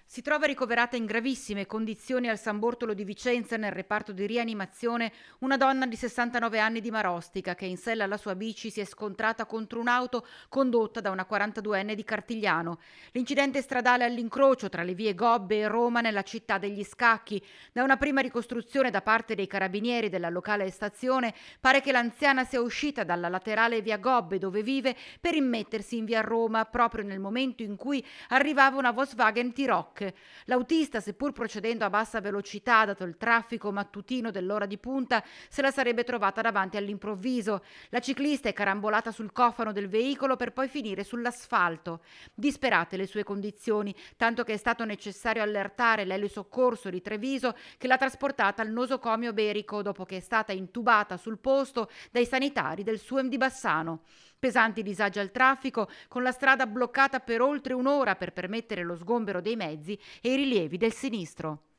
Si trova ricoverata in gravissime condizioni al San Bortolo di Vicenza nel reparto di rianimazione una donna di 69 anni di Marostica che in sella alla sua bici si è scontrata contro un'auto condotta da una 42enne di Cartigliano. L'incidente stradale all'incrocio tra le vie Gobbe e Roma nella città degli Scacchi. Da una prima ricostruzione da parte dei carabinieri della locale stazione pare che l'anziana sia uscita dalla laterale via Gobbe dove vive per immettersi in via Roma proprio nel momento in cui arrivava una Volkswagen T-Roc. L'autista, seppur procedendo a bassa velocità, dato il traffico mattutino dell'ora di punta, se la sarebbe trovata davanti all'improvviso. La ciclista è carambolata sul cofano del veicolo per poi finire sull'asfalto. Disperate le sue condizioni, tanto che è stato necessario allertare l'elio soccorso di Treviso che l'ha trasportata al nosocomio Berico dopo che è stata intubata sul posto dai sanitari del SUEM di Bassano. Pesanti disagi al traffico, con la strada bloccata per oltre un'ora per permettere lo sgombero dei mezzi e i rilievi del sinistro.